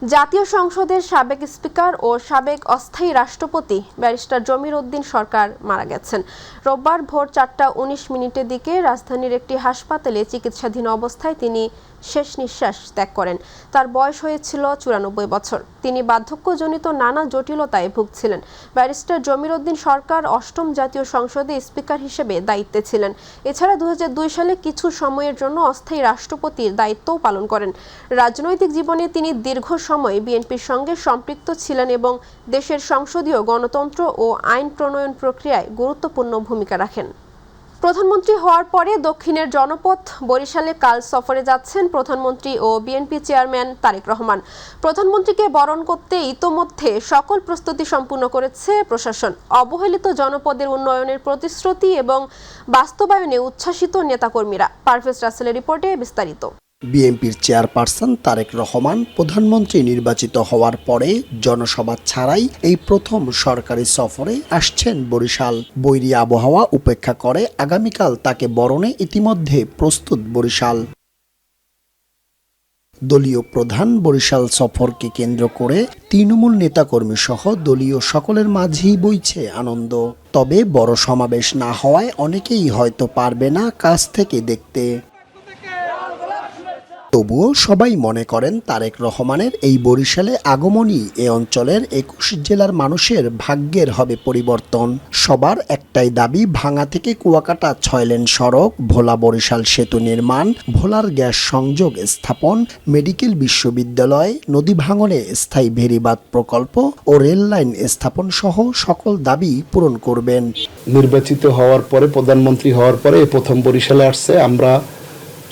জাতীয় সংসদের সাবেক স্পিকার ও সাবেক অস্থায়ী রাষ্ট্রপতি ব্যারিস্টার জমির উদ্দিন সরকার মারা গেছেন। রোববার ভোর 4:19 দিকে রাজধানীর একটি হাসপাতালে চিকিৎসাধীন অবস্থায় তিনি শেষ নিঃশ্বাস ত্যাগ করেন। তার বয়স হয়েছিল 94 বছর। তিনি বার্ধক্যজনিত নানা জটিলতায় ভুগছিলেন। ব্যারিস্টার জমির উদ্দিন সরকার অষ্টম জাতীয় সংসদে স্পিকার হিসেবে দায়িত্বে ছিলেন। এছাড়া 2002 সালে কিছু সময়ের জন্য অস্থায়ী রাষ্ট্রপতির দায়িত্বও পালন করেন। রাজনৈতিক জীবনে তিনি দীর্ঘ সময় বিএনপির সঙ্গে সম্পৃক্ত ছিলেন এবং দেশের সংসদীয় গণতন্ত্র ও আইন প্রণয়ন প্রক্রিয়ায় গুরুত্বপূর্ণ ভূমিকা রাখেন। প্রধানমন্ত্রী হওয়ার পরে দক্ষিণের জনপদ বরিশালে কাল সফরে যাচ্ছেন প্রধানমন্ত্রী ও বিএনপি চেয়ারম্যান তারেক রহমান। প্রধানমন্ত্রীকে বরণ করতে ইতোমধ্যে সকল প্রস্তুতি সম্পূর্ণ করেছে প্রশাসন। অবহেলিত জনপদের উন্নয়নের প্রতিশ্রুতি এবং বাস্তবায়নে উচ্ছ্বাসিত নেতাকর্মীরা। পারভেজ রাসেলের রিপোর্টে বিস্তারিত। বিএনপির চেয়ারপারসন তারেক রহমান প্রধানমন্ত্রী নির্বাচিত হওয়ার পরে জনসভা ছাড়াই এই প্রথম সরকারি সফরে আসছেন বরিশাল। বৈরী আবহাওয়া উপেক্ষা করে আগামীকাল তাকে বরণে ইতিমধ্যে প্রস্তুত বরিশাল। দলীয় প্রধান বরিশাল সফরকে কেন্দ্র করে তৃণমূল নেতাকর্মী সহ দলীয় সকলের মাঝেই বইছে আনন্দ। তবে বড় সমাবেশ না হওয়ায় অনেকেই হয়তো পারবে না কাছ থেকে দেখতে। তবুও সবাই মনে করেন তারেক রহমানের এই বরিশালে আগমনই এ অঞ্চলের 21 জেলার মানুষের ভাগ্যের হবে পরিবর্তন। সবার একটাই দাবি, ভাঙা থেকে কুয়াকাটা 6 লেন সড়ক, ভোলা বরিশাল সেতু নির্মাণ, ভোলার গ্যাস সংযোগ স্থাপন, মেডিকেল বিশ্ববিদ্যালয়, নদী ভাঙনে স্থায়ী ভেরিবাঁধ প্রকল্প ও রেল লাইন স্থাপন সহ সকল দাবি পূরণ করবেন। নির্বাচিত হওয়ার পরে, প্রধানমন্ত্রী হওয়ার পরে প্রথম বরিশালে আসছে। আমরা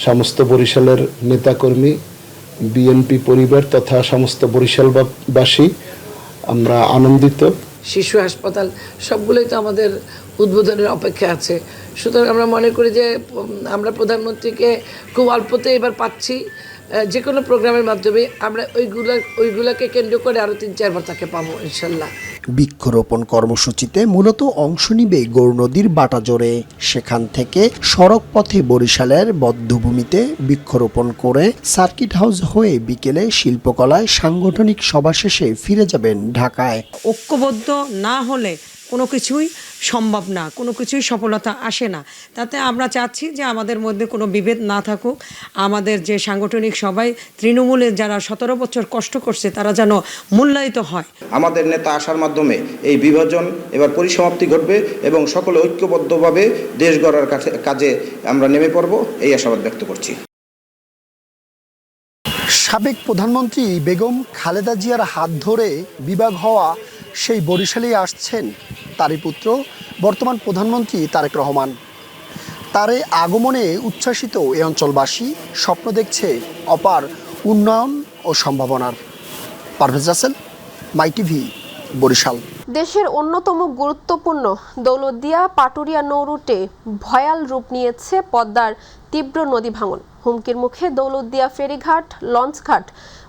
সমস্ত বরিশালের নেতাকর্মী, বিএনপি পরিবার তথা সমস্ত বরিশালবাসী আমরা আনন্দিত। শিশু হাসপাতাল সবগুলোই তো আমাদের উদ্বোধনের অপেক্ষা আছে। সুতরাং আমরা মনে করি যে আমরা প্রধানমন্ত্রীকে খুব অল্পতে এবার পাচ্ছি। যে কোনো প্রোগ্রামের মাধ্যমে আমরা ওইগুলাকে কেন্দ্র করে আরও 3-4 বার তাকে পাবো ইনশাল্লাহ। বৃক্ষরোপণ কর্মসূচিতে মূলত অংশ নিবে গৌরনদীর বাটাজোরে। সেখান থেকে সড়ক পথে বরিশালের বধ্যভূমিতে বৃক্ষরোপণ করে সার্কিট হাউস হয়ে বিকেলে শিল্পকলায় সাংগঠনিক সভা শেষে ফিরে যাবেন ঢাকায়। ঐক্যবদ্ধ না হলে কোনো কিছুই সম্ভব না, কোনো কিছুই সফলতা আসে না। তাতে আমরা চাচ্ছি যে আমাদের মধ্যে কোনো বিভেদ না থাকুক। আমাদের যে সাংগঠনিক সবাই তৃণমূলে যারা 17 বছর কষ্ট করছে তারা যেন মূল্যায়িত হয়। আমাদের নেতা আসার মাধ্যমে এই বিভাজন এবার পরিসমাপ্তি ঘটবে এবং সকলে ঐক্যবদ্ধভাবে দেশ গড়ার কাজে আমরা নেমে পড়ব, এই আশাবাদ ব্যক্ত করছি। সাবেক প্রধানমন্ত্রী বেগম খালেদা জিয়ার হাত ধরে বিভাগ হওয়া সেই বরিশালেই আসছেন তারই পুত্র বর্তমান প্রধানমন্ত্রী তারেক রহমান। তার আগমনে উচ্ছ্বাসিত এই অঞ্চলবাসী স্বপ্ন দেখছে অপার উন্নয়ন ও সম্ভাবনার। পারভেজ রাসেল, মাই টিভি, বরিশাল। দেশের অন্যতম গুরুত্বপূর্ণ দৌলতদিয়া পাটুরিয়া নৌরুটে ভয়াল রূপ নিয়েছে পদ্মার তীব্র নদী ভাঙন। হুমকির মুখে দৌলতদিয়া ফেরিঘাট, লঞ্চঘাট,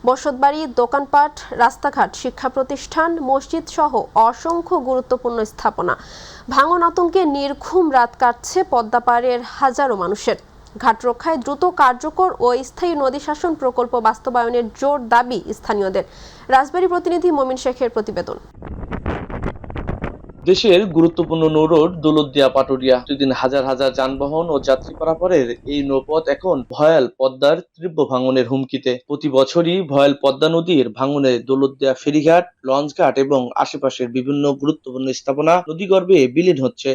বসতবাড়ি, দোকানপাট, রাস্তাঘাট, শিক্ষা প্রতিষ্ঠান, মসজিদ সহ অসংখ্য গুরুত্বপূর্ণ স্থাপনা। ভাঙন আতঙ্কে নির্ঘুম রাত কাটছে পদ্মা পাড়ের হাজারো মানুষের। ঘাট রক্ষায় দ্রুত কার্যকর ও স্থায়ী নদী শাসন প্রকল্প বাস্তবায়নের জোর দাবি স্থানীয়দের। রাজবাড়ী প্রতিনিধি মমিন শেখের প্রতিবেদন। দেশের গুরুত্বপূর্ণ নৌরোড দৌলতদিয়া পাটুরিয়া। প্রতিদিন হাজার হাজার যানবাহন ও যাত্রী পারাপারের এই নৌপথ এখন ভয়াল পদ্মার তীব্র ভাঙনের হুমকিতে। প্রতি বছরই ভয়াল পদ্মা নদীর ভাঙনে দৌলতদিয়া ফেরিঘাট, লঞ্চঘাট এবং আশেপাশের বিভিন্ন গুরুত্বপূর্ণ স্থাপনা নদীগর্ভে বিলীন হচ্ছে।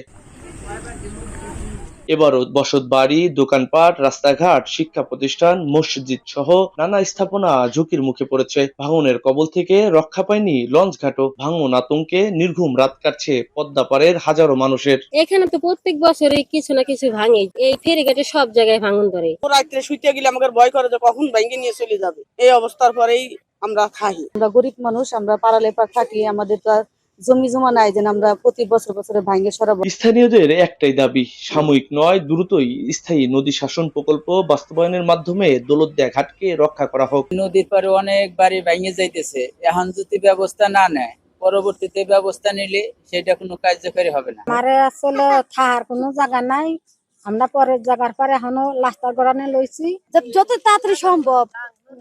এবারও বসতবাড়ি, দোকানপাট, রাস্তাঘাট, শিক্ষা প্রতিষ্ঠান, মসজিদ সহ নানা স্থাপনা ঝুঁকির মুখে পড়েছে। ভাঙনের কবল থেকে রক্ষা পায়নি লঞ্চঘাটও। ভাঙন আতঙ্কে নির্ঘুম রাত কাটছে পদ্মা পাড়ের হাজারো মানুষের। এখানে তো প্রত্যেক বছরই কিছু না কিছু ভাঙে। এই ফেরিঘাটে সব জায়গায় ভাঙন ধরে। রাত্রে শুইতে গেলে আমাদের ভয় করে যে কখন ভেঙে নিয়ে চলে যাবে। এই অবস্থার পরেই আমরা থাকি। আমরা গরিব মানুষ, আমরা পাড়ালেপা থাকি, আমাদের তো জমি জমা নাই যে আমরা প্রতি বছরে ভাঙে সরাবো। স্থানীয়দের একটাই দাবি, সাময়িক নয় দ্রুতই স্থায়ী নদী শাসন প্রকল্প বাস্তবায়নের মাধ্যমে দৌলতদিয়া ঘাটকে রক্ষা করা হোক। নদীর পারে অনেক বাড়ি ভেঙে যাইতেছে, এখন যদি ব্যবস্থা না নেয় পরবর্তীতে ব্যবস্থা নিলে সেটা কোনো কার্যকরী হবে না। আমারে আসলে থাকার কোনো জায়গা নাই, আমরা পরের জায়গার পরে এখনো রাস্তা গড়ানে লইছি। যত তাড়াতাড়ি সম্ভব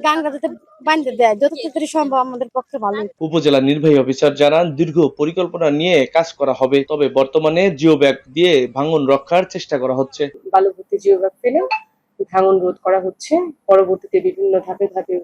গাঙ্গা যাতে বাঁধতে দেয় যত তাড়াতাড়ি সম্ভব আমাদের পক্ষে ভালো। উপজেলা নির্বাহী অফিসার জানান, দীর্ঘ পরিকল্পনা নিয়ে কাজ করা হবে, তবে বর্তমানে জিও ব্যাগ দিয়ে ভাঙন রক্ষার চেষ্টা করা হচ্ছে। বালু ভর্তি জিও ব্যাগ ফেলে ভাঙন রোধ করা হচ্ছে। পরবর্তীতে বিভিন্ন ধাপে ধাপে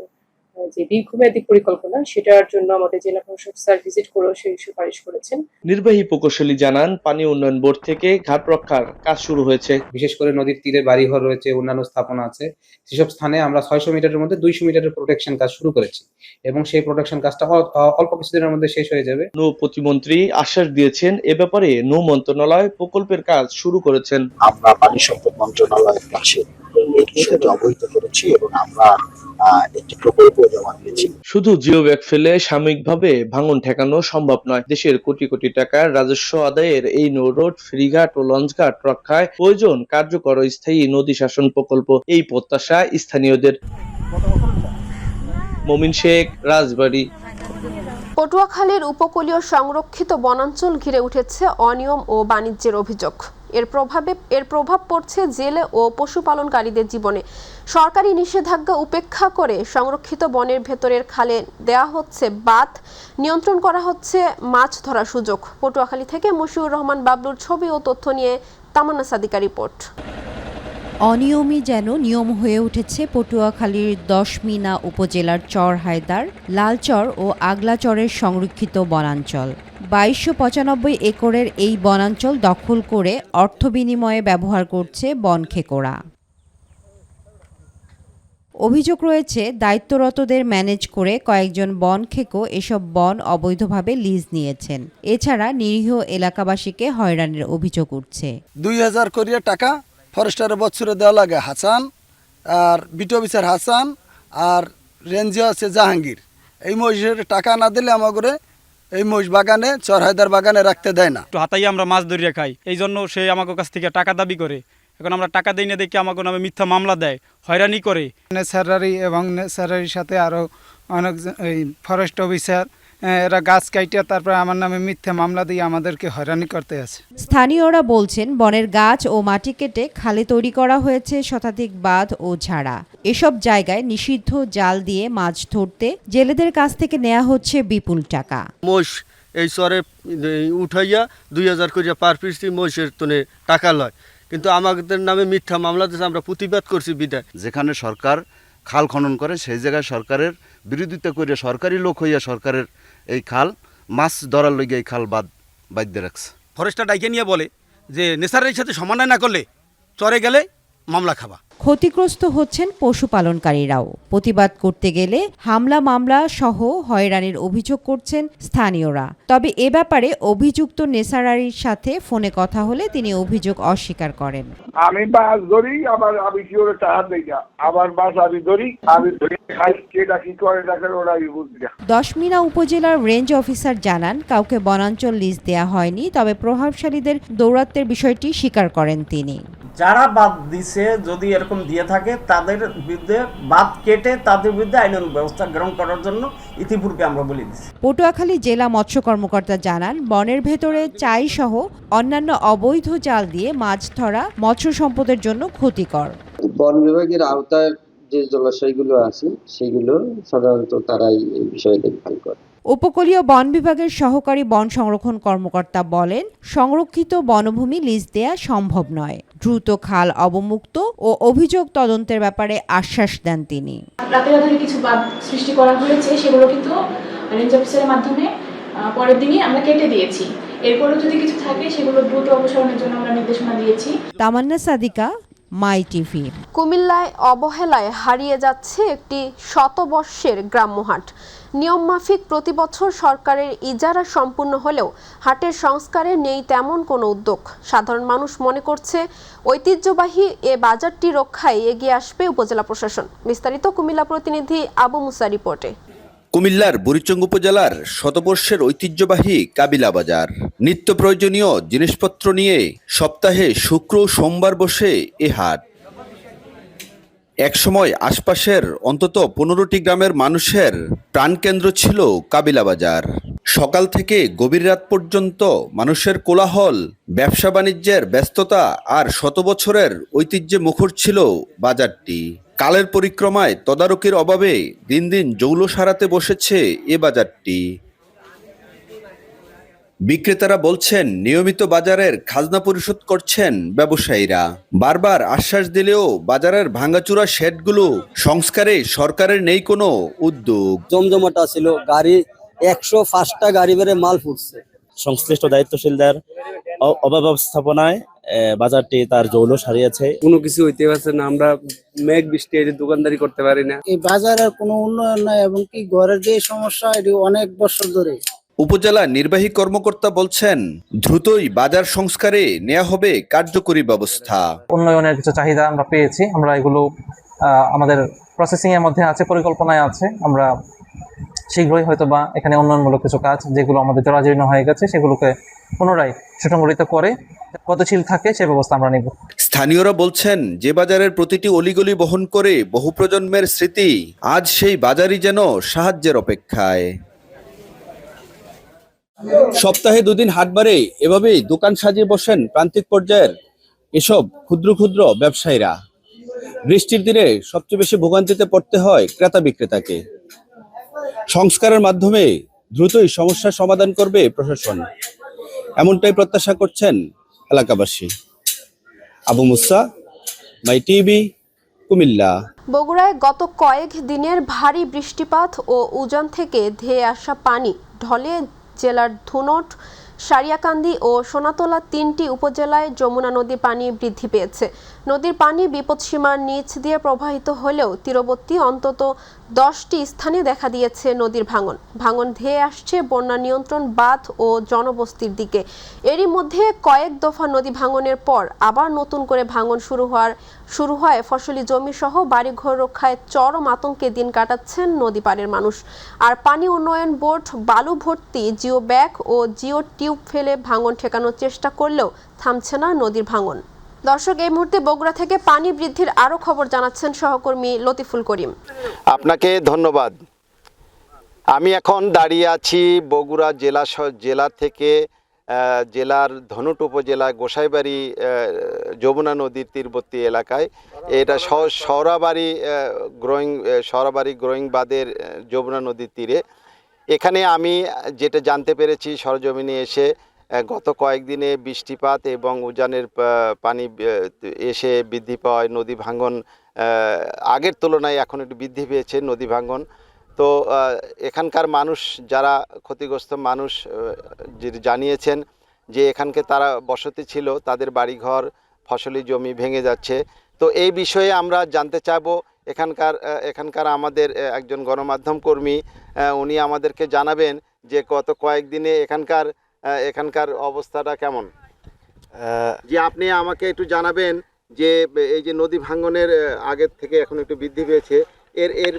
যে দীর্ঘমেয়াদী পরিকল্পনা, সেটার জন্য আমাদের জেলা প্রশাসক স্যার ভিজিট করেও সেই সুপারিশ করেছেন। নির্বাহী প্রকৌশলী জানান, পানি উন্নয়ন বোর্ড থেকে ঘাট রক্ষার কাজ শুরু হয়েছে। বিশেষ করে নদীর তীরে বাড়িঘর রয়েছে, অন্যান্য স্থাপনা আছে, সেসব স্থানে আমরা 600 মিটারের মধ্যে 200 মিটারের প্রোটেকশন কাজ শুরু করেছি এবং সেই প্রোটেকশন কাজটা অল্প কিছুদিনের মধ্যে শেষ হয়ে যাবে। নৌ প্রতিমন্ত্রী আশ্বাস দিয়েছেন, এ ব্যাপারে নৌ মন্ত্রণালয় প্রকল্পের কাজ শুরু করেছেন। আমরা পানি সম্পদ মন্ত্রণালয়ের কাছে এই বিষয়টি অবহিত করেছি এবং আমরা একটি প্রকল্প জমা দিয়েছি। শুধু জিও ব্যাগ ফেলে সাময়িকভাবে ভাঙন ঠেকানো সম্ভব নয়। দেশের কোটি কোটি টাকার রাজস্ব আদায়ের এই নৌ রোড, ফেরিঘাট ও লঞ্চঘাট রক্ষায় প্রয়োজন কার্যকর ও স্থায়ী নদী শাসন প্রকল্প। এই প্রত্যাশা স্থানীয়দের। মমিন শেখ, রাজবাড়ী। পটুয়াখালীর উপকূলীয় সংরক্ষিত বনাঞ্চল ঘিরে উঠেছে অনিয়ম ও বাণিজ্যের অভিযোগ। এর প্রভাব পড়ছে জেলে ও পশুপালনকারীদের জীবনে। সরকারি নিষেধাজ্ঞা উপেক্ষা করে সংরক্ষিত বনের ভেতরের খালে দেয়া হচ্ছে বাঁধ, নিয়ন্ত্রণ করা হচ্ছে মাছ ধরার সুযোগ। পটুয়াখালী থেকে মশিউর রহমান বাবলুর ছবি ও তথ্য নিয়ে তামান্না সাদিকা রিপোর্ট। অনিয়মই যেন নিয়ম হয়ে উঠেছে পটুয়াখালীর 10 মিনা উপজেলার চর হায়দার, লালচর ও আগলাচরের সংরক্ষিত বনাঞ্চল। 2295 একরের এই বনাঞ্চল দখল করে অর্থ বিনিময়ে ব্যবহার করছে বনখেকোড়া। অভিযোগ রয়েছে, দায়িত্বরতদের ম্যানেজ করে কয়েকজন বনখেকো এসব বন অবৈধভাবে লিজ নিয়েছেন। এছাড়া নিরীহ এলাকাবাসীকে হয়রানির অভিযোগ উঠছে। 2000 কোটি টাকা ফরেস্টারের বছরে দেওয়া লাগে হাসান, আর বিটি অফিসার হাসান, আর রেঞ্জে আছে জাহাঙ্গীর। এই মহিষের টাকা না দিলে আমাকে এই মহিষ বাগানে, চর হায়দার বাগানে রাখতে দেয় না। একটু হাতাই আমরা মাছ ধরিয়ে খাই, এই জন্য সে আমাকে কাছ থেকে টাকা দাবি করে। এখন আমরা টাকা দিই না দেখে আমাকে নামে মিথ্যা মামলা দেয়, হয়রানি করে। নেসারারি এবং নেসারারির সাথে আরও অনেক ফরেস্ট অফিসার এরা গাছ কাটিয়ে তারপরে আমার নামে মিথ্যা মামলা দিয়ে আমাদেরকে হয়রানি করতে আছে। স্থানীয়রা বলছেন, বনের গাছ ও মাটি কেটে খালে তৈরি করা হয়েছে শতাধিক বাঁধ ও ঝাড়া। এসব জায়গায় নিষিদ্ধ জাল দিয়ে মাছ ধরতে জেলেদের কাছ থেকে নেওয়া হচ্ছে বিপুল টাকা। মোষ এই চরে উঠাইয়া 2000 করিয়া পার পিস মোষের তনে টাকা লয়, কিন্তু আমাদের নামে মিথ্যা মামলা দিয়েছে। আমরা প্রতিবাদ করছি বিদায়। যেখানে সরকার খাল খনন করে সেই জায়গায় সরকারের বিরোধিতা করে সরকারি লোক হইয়া সরকারের এই খাল মাছ ধরার লইগে এই খাল বাধ্য রাখছে। ফরেস্টার ডাইকে নিয়ে বলে যে নেসারের সাথে সমন্বয় না করলে চরে গেলে মামলা খাবা। ক্ষতিগ্রস্ত হচ্ছেন পশুপালনকারীরাও। প্রতিবাদ করতে গেলে হামলা মামলা সহ হয়রানির অভিযোগ করছেন স্থানীয়রা। তবে এ ব্যাপারে অভিযুক্ত নেসারারির সাথে ফোনে কথা হলে তিনি অভিযোগ অস্বীকার করেন। আমি মাছ ধরি, আমি কি ওরা টাকা দেই না, আমার মাছ আমি ধরি খাই, কেটা কি করে দেখেন ওরা বুঝি না। 10 মিনা উপজেলার রেঞ্জ অফিসার জানান, কাউকে বনাঞ্চল লিজ দেয়া হয়নি, তবে প্রভাবশালীদের দৌরাত্ম্যের বিষয়টি স্বীকার করেন তিনি। যারা বাদ দিছে, যদি এরকম দিয়ে থাকে তাদের বিরুদ্ধে বাদ কেটে তাদের বিরুদ্ধে আইনানুগ ব্যবস্থা গ্রহণ করার জন্য ইতিপূর্বে আমরা বলে দিচ্ছি। পটুয়াখালী জেলা মৎস্য কর্মকর্তা জানান, বনের ভেতরে চাই সহ অন্যান্য অবৈধ জাল দিয়ে মাছ ধরা মৎস্য সম্পদের জন্য ক্ষতিকর। বন বিভাগের আওতায় যে জলাশয়গুলো আছে সেগুলো সাধারণত তারাই এই বিষয়ে দেখভাল করে। উপকূলীয় বন বিভাগের সহকারী বন সংরক্ষণ কর্মকর্তা বলেন, সংরক্ষিত বনভূমি লিজ দেয়া সম্ভব নয়। দ্রুত খাল অবমুক্ত ও অভিযোগ তদন্তের ব্যাপারে আশ্বাস দেন তিনি। রাতে কিছু বাঁধ সৃষ্টি করা হয়েছে, সেগুলো কিন্তু রেঞ্জ অফিসারের মাধ্যমে পরের দিনই আমরা কেটে দিয়েছি। এরপরও যদি কিছু থাকে সেগুলো দ্রুত অপসারণের জন্য আমরা নির্দেশনা দিয়েছি। তামান্না সাদিকা, মাই টিভি। কুমিল্লায় অবহেলায় হারিয়ে যাচ্ছে একটি শতবর্ষের গ্রাম্যহাট। নিয়মমাফিক প্রতি বছর সরকারের ইজারা সম্পূর্ণ হলেও হাটের সংস্কারে নেই তেমন কোনো উদ্যোগ। সাধারণ মানুষ মনে করছে, ঐতিহ্যবাহী এ বাজারটি রক্ষায় এগিয়ে আসবে উপজেলা প্রশাসন। বিস্তারিত কুমিল্লা প্রতিনিধি আবু মুসা রিপোর্টে। কুমিল্লার বুড়িচং উপজেলার শতবর্ষের ঐতিহ্যবাহী কাবিলা বাজার। নিত্য প্রয়োজনীয় জিনিসপত্র নিয়ে সপ্তাহে শুক্র সোমবার বসে এ হাট। একসময় আশপাশের অন্তত 15টি গ্রামের মানুষের প্রাণকেন্দ্র ছিল কাবিলা বাজার। সকাল থেকে গভীর রাত পর্যন্ত মানুষের কোলাহল, ব্যবসা বাণিজ্যের ব্যস্ততা আর শত বছরের ঐতিহ্যে মুখর ছিল বাজারটি। কালের পরিক্রমায় তদারকির অভাবে দিন দিন জৌল সারাতে বসেছে এ বাজারটি। বিক্রেতারা বলছেন, নিয়মিত বাজারের খাজনা পরিশোধ করছেন ব্যবসায়ীরা। বারবার আশ্বাস দিলেও বাজারের ভাঙাচুরা শেডগুলো সংস্কারে সরকারের নেই কোনো উদ্যোগ। জমজমাটা ছিল, গাড়ি 105টা গাড়ি বেড়ে মাল ফুটছে। সংশ্লিষ্ট দায়িত্বশীলদের অব্যবস্থাপনায় বাজারটি তার জৌল সারিয়েছে। কোনো কিছু হইতে পারছে না, আমরা মেঘ বৃষ্টি দোকানদারি করতে পারি না। এই বাজারের কোনো উন্নয়ন নাই এবং কি ঘরের যে সমস্যা এটি অনেক বছর ধরে। উপজেলা নির্বাহী কর্মকর্তা বলছেন, দ্রুতই বাজার সংস্কারে নেওয়া হবে কার্যকরী ব্যবস্থা। উন্নয়নের কিছু চাহিদা আমরা পেয়েছি, আমরা এগুলো আমাদের প্রসেসিং এর মধ্যে আছে, পরিকল্পনায় আছে। আমরা শীঘ্রই হয়তোবা এখানে উন্নয়নমূলক কিছু কাজ যেগুলো আমাদের জরাজীর্ণ হয়ে গেছে সেগুলোকে পুনরায় সুসংগঠিত করে গতিশীল থাকে সে ব্যবস্থা আমরা নেব। স্থানীয়রা বলছেন, যে বাজারের প্রতিটি অলিগলি বহন করে বহু প্রজন্মের স্মৃতি, আজ সেই বাজারই যেন সাহায্যের অপেক্ষায়। সপ্তাহে 2 দিন হাটবারে এভাবেই দোকান সাজিয়ে বসেন প্রান্তিক পর্যায়ের এসব ক্ষুদ্র ক্ষুদ্র ব্যবসায়ীরা। বৃষ্টির দিনে সবচেয়ে বেশি ভোগান্তিতে পড়তে হয় ক্রেতা বিক্রেতাকে। সংস্কারের মাধ্যমে দ্রুতই সমস্যার সমাধান করবে প্রশাসন, এমনটাই প্রত্যাশা করছেন এলাকাবাসী। আবু মুসা, মাই টিভি, কুমিল্লা। বগুড়ায় গত কয়েক দিনের ভারী বৃষ্টিপাত ও উজান থেকে ধেয়ে আসা পানি ঢলে জেলার ধুনট, সারিয়াকান্দি ও সোনাতলা 3টি উপজেলায় যমুনা নদীর পানি বৃদ্ধি পেয়েছে। নদীর পানি বিপদসীমার নিচ দিয়ে প্রবাহিত হলেও তীরবর্তী অন্তত 10টি স্থানে দেখা দিয়েছে নদীর ভাঙন ধেয়ে আসছে বন্যা নিয়ন্ত্রণ বাঁধ ও জনবস্তির দিকে। এরই মধ্যে কয়েক দফা নদী ভাঙনের পর আবার নতুন করে ভাঙন শুরু হয় ফসলি জমি সহ বাড়িঘর রক্ষায় চরম আতঙ্কে দিন কাটাচ্ছেন নদী পাড়ের মানুষ। আর পানি উন্নয়ন বোর্ড বালু ভর্তি জিও ব্যাগ ও জিও টিউব ফেলে ভাঙন ঠেকানোর চেষ্টা করলেও থামছে না নদীর ভাঙন। দর্শক, এই মুহূর্তে বগুড়া থেকে পানি বৃদ্ধির আরো খবর জানাচ্ছেন সহকর্মী লতিফুল করিম। আপনাকে ধন্যবাদ। আমি এখন দাঁড়িয়ে আছি বগুড়া জেলা থেকে জেলার ধনুট উপজেলা গোসাইবাড়ি যমুনা নদীর তীরবর্তী এলাকায়। এটা সরাবাড়ি গ্রোয়িং বাঁধের যমুনা নদীর তীরে। এখানে আমি যেটা জানতে পেরেছি সরজমিনে এসে, গত কয়েকদিনে বৃষ্টিপাত এবং উজানের পানি এসে বৃদ্ধি পাওয়ায় নদী ভাঙন আগের তুলনায় এখন একটু বৃদ্ধি পেয়েছে নদী ভাঙন। তো এখানকার মানুষ, যারা ক্ষতিগ্রস্ত মানুষ জানিয়েছেন যে এখানকে তারা বসতি ছিল, তাদের বাড়িঘর ফসলি জমি ভেঙে যাচ্ছে। তো এই বিষয়ে আমরা জানতে চাইবো এখানকার আমাদের একজন গণমাধ্যম কর্মী, উনি আমাদেরকে জানাবেন যে গত কয়েকদিনে এখানকার অবস্থাটা কেমন। যে আপনি আমাকে একটু জানাবেন যে এই যে নদী ভাঙনের আগের থেকে এখন একটু বৃদ্ধি পেয়েছে, এর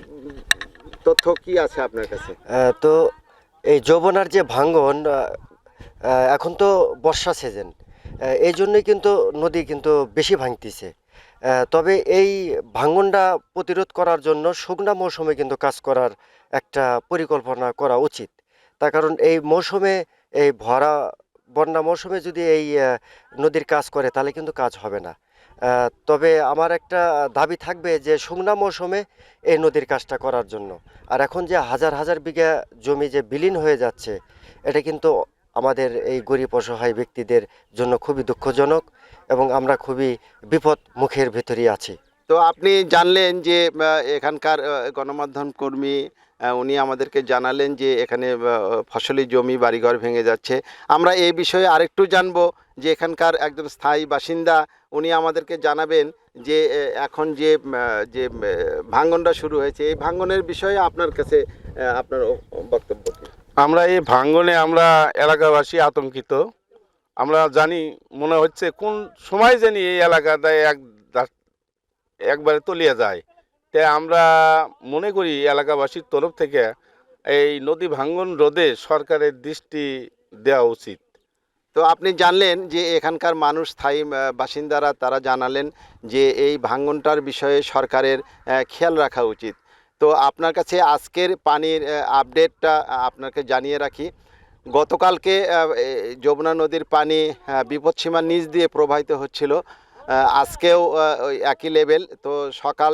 তথ্য কি আছে আপনার কাছে? তো এই যমুনার যে ভাঙন, এখন তো বর্ষা সিজন, এই জন্যই কিন্তু নদী কিন্তু বেশি ভাঙতেছে। তবে এই ভাঙনটা প্রতিরোধ করার জন্য শুকনা মৌসুমে কিন্তু কাজ করার একটা পরিকল্পনা করা উচিত। তার কারণ এই মৌসুমে, এই বন্যা মৌসুমে যদি এই নদীর কাজ করে তাহলে কিন্তু কাজ হবে না। তবে আমার একটা দাবি থাকবে যে শুকনা মৌসুমে এই নদীর কাজটা করার জন্য। আর এখন যে হাজার হাজার বিঘা জমি যে বিলীন হয়ে যাচ্ছে, এটা কিন্তু আমাদের এই গরিব অসহায় ব্যক্তিদের জন্য খুবই দুঃখজনক এবং আমরা খুবই বিপদ মুখের ভেতরেই আছি। তো আপনি জানলেন যে এখানকার গণমাধ্যম কর্মী, উনি আমাদেরকে জানালেন যে এখানে ফসলি জমি বাড়িঘর ভেঙে যাচ্ছে। আমরা এই বিষয়ে আরেকটু জানবো যে এখানকার একজন স্থায়ী বাসিন্দা, উনি আমাদেরকে জানাবেন যে এখন যে ভাঙনটা শুরু হয়েছে, এই ভাঙনের বিষয়ে আপনার কাছে আপনার বক্তব্য কি? আমরা এই ভাঙনে আমরা এলাকাবাসী আতঙ্কিত। আমরা জানি, মনে হচ্ছে কোন সময় জানি এই এলাকাটায় একবারে তলিয়ে যায়। তাই আমরা মনে করি এলাকাবাসীর তরফ থেকে এই নদী ভাঙন রোধে সরকারের দৃষ্টি দেওয়া উচিত। তো আপনি জানলেন যে এখানকার মানুষ, স্থায়ী বাসিন্দারা, তারা জানালেন যে এই ভাঙনটার বিষয়ে সরকারের খেয়াল রাখা উচিত। তো আপনার কাছে আজকের পানির আপডেটটা আপনাকে জানিয়ে রাখি। গতকালকে যমুনা নদীর পানি বিপদসীমার নিচ দিয়ে প্রবাহিত হচ্ছিল। আজকেও ওই একই লেভেল। তো সকাল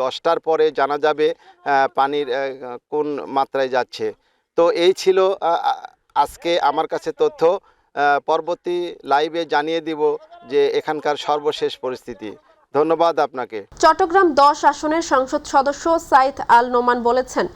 10টার পরে জানা যাবে পানির কোন মাত্রায় যাচ্ছে। তো এই ছিল আজকে আমার কাছে তথ্য। পরবর্তী লাইভে জানিয়ে দিব যে এখানকার সর্বশেষ পরিস্থিতি। ধন্যবাদ আপনাকে। চট্টগ্রাম 10 আসনের সংসদ সদস্য সাইদ আল নোমান বলেছেন,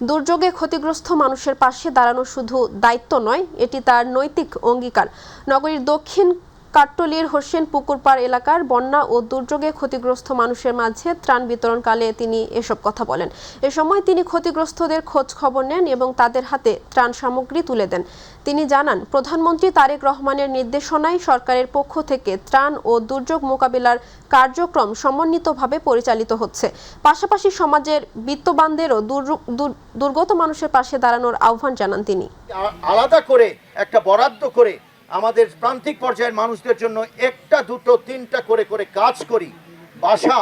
দুর্যোগে ক্ষতিগ্রস্ত মানুষের পাশে দাঁড়ানো শুধু দায়িত্ব নয়, এটি তার নৈতিক অঙ্গীকার। নগরীর দক্ষিণ কাট্টলির হোসেন পুকুরপাড় এলাকার বন্যা ও দুর্যোগে ক্ষতিগ্রস্ত মানুষের মাঝে ত্রাণ বিতরণকালে তিনি এসব কথা বলেন। এ সময় তিনি ক্ষতিগ্রস্তদের খোঁজ খবর নেন এবং তাদের হাতে ত্রাণ সামগ্রী তুলে দেন। তিনি জানান, প্রধানমন্ত্রী তারেক রহমানের নির্দেশনায় সরকারের পক্ষ থেকে ত্রাণ ও দুর্যোগ মোকাবিলার কার্যক্রম সমন্বিতভাবে পরিচালিত হচ্ছে। পাশাপাশি সমাজের বিত্তবানদেরও দুর্গত মানুষের পাশে দাঁড়ানোর আহ্বান জানান তিনি। আলাদা করে একটা বরাদ্দ করে আমাদের প্রান্তিক পর্যায়ের মানুষদের জন্য 1টা 2টো 3টা করে করে কাজ করি। বাসা,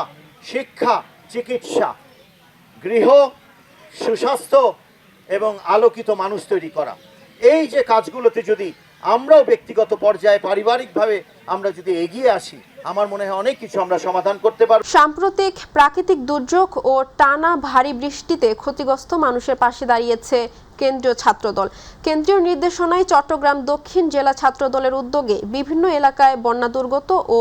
শিক্ষা, চিকিৎসা, গৃহ, সুস্বাস্থ্য এবং আলোকিত মানুষ তৈরি করা। এই যে কাজগুলোতে যদি আমরাও ব্যক্তিগত পর্যায়ে পারিবারিকভাবে আমরা যদি এগিয়ে আসি, আমার মনে হয় অনেক কিছু আমরা সমাধান করতে পারব। সাম্প্রতিক প্রাকৃতিক দুর্যোগ ও টানা ভারী বৃষ্টিতে ক্ষতিগ্রস্ত মানুষের পাশে দাঁড়িয়েছে কেন্দ্রীয় ছাত্রদল। কেন্দ্রীয় নির্দেশনায় চট্টগ্রাম দক্ষিণ জেলা ছাত্রদলের উদ্যোগে বিভিন্ন এলাকায় বন্যা দুর্গত ও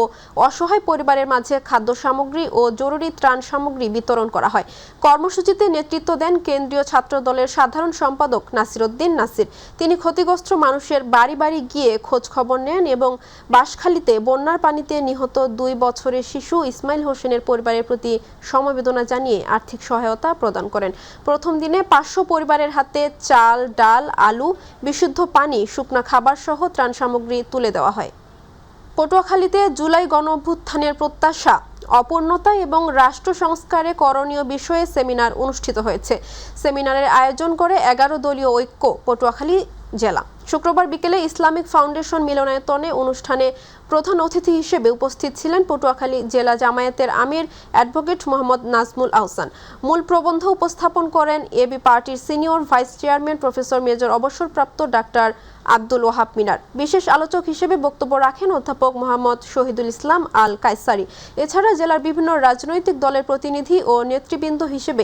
অসহায় পরিবারের মাঝে খাদ্য সামগ্রী ও জরুরি ত্রাণ সামগ্রী বিতরণ করা হয়। কর্মসূচিতে নেতৃত্ব দেন কেন্দ্রীয় ছাত্রদলের সাধারণ সম্পাদক নাসিরউদ্দিন নাসির। তিনি ক্ষতিগ্রস্ত মানুষের বাড়ি বাড়ি গিয়ে খোঁজ খবর নেন এবং বাঁশখালীতে বন্যার পানিতে নিহত 2 বছরের শিশু ইসমাইল হোসেনের পরিবারের প্রতি সমবেদনা জানিয়ে আর্থিক সহায়তা প্রদান করেন। প্রথম দিনে 500 পরিবারের হাতে চাল, ডাল, আলু, বিশুদ্ধ পানি, শুকনা খাবার সহ ত্রাণ সামগ্রী তুলে দেওয়া হয়। পটুয়াখালীতে জুলাই গণঅভ্যুত্থানের প্রত্যাশা, অপূর্ণতা এবং রাষ্ট্র সংস্কারে করণীয় বিষয়ে সেমিনার অনুষ্ঠিত হয়েছে। সেমিনারের আয়োজন করে 11 দলীয় ঐক্য পটুয়াখালী জেলা। শুক্রবার বিকেলে ইসলামিক ফাউন্ডেশন মিলনায়তনে অনুষ্ঠানে প্রধান অতিথি হিসেবে উপস্থিত ছিলেন পটুয়াখালী জেলা জামায়াতের আমির অ্যাডভোকেট মোহাম্মদ নাজমুল আহসান। মূল প্রবন্ধ উপস্থাপন করেন এবি পার্টির senior vice chairman professor major অবসরপ্রাপ্ত ডাক্তার আব্দুল ওয়াহাব মিনার। বিশেষ আলোচক হিসেবে বক্তব্য রাখেন অধ্যাপক মোহাম্মদ শহীদুল ইসলাম আল কায়সারি। এছাড়া জেলার বিভিন্ন রাজনৈতিক দলের প্রতিনিধি ও নেতৃবৃন্দ হিসেবে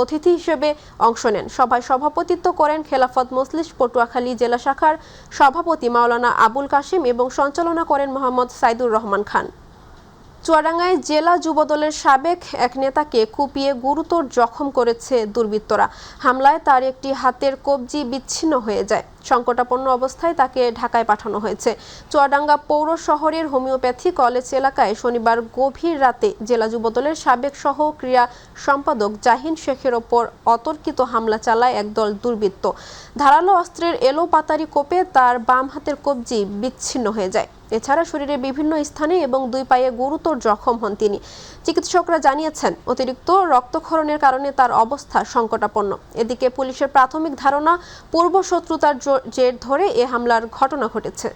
অতিথি হিসেবে অংশ নেন। সভায় সভাপতিত্ব করেন খেলাফত মজলিস পটুয়াখালী জেলা শাখার সভাপতি মাওলানা আবুল কাশিম এবং সঞ্চালনা করেন মোহাম্মদ সাইদুর রহমান খান। চুয়াডাঙ্গায় জেলা যুবদলের সাবেক এক নেতাকে কুপিয়ে গুরুতর জখম করেছে দুর্বৃত্তরা। হামলায় তার একটি হাতের কবজি বিচ্ছিন্ন হয়ে যায়। সংকটাপন্ন অবস্থায় তাকে ঢাকায় পাঠানো হয়েছে। চুয়াডাঙ্গা পৌর শহরের হোমিওপ্যাথি কলেজ এলাকায় শনিবার গভীর রাতে জেলা যুবদলের সাবেক সহ ক্রীড়া সম্পাদক জাহিন শেখের ওপর অতর্কিত হামলা চালায় একদল দুর্বৃত্ত। ধারালো অস্ত্রের এলোপাতাড়ি কোপে তার বাম হাতের কবজি বিচ্ছিন্ন হয়ে যায়। এছাড়া শরীরের বিভিন্ন স্থানে এবং 2 পায়ে গুরুতর জখম হন তিনি। চিকিৎসকরা জানিয়েছেন, অতিরিক্ত রক্তক্ষরণের কারণে তার অবস্থা সংকটাপন্ন। এদিকে পুলিশের প্রাথমিক ধারণা, পূর্ব শত্রুতার জের ধরে এ হামলার ঘটনা ঘটেছে।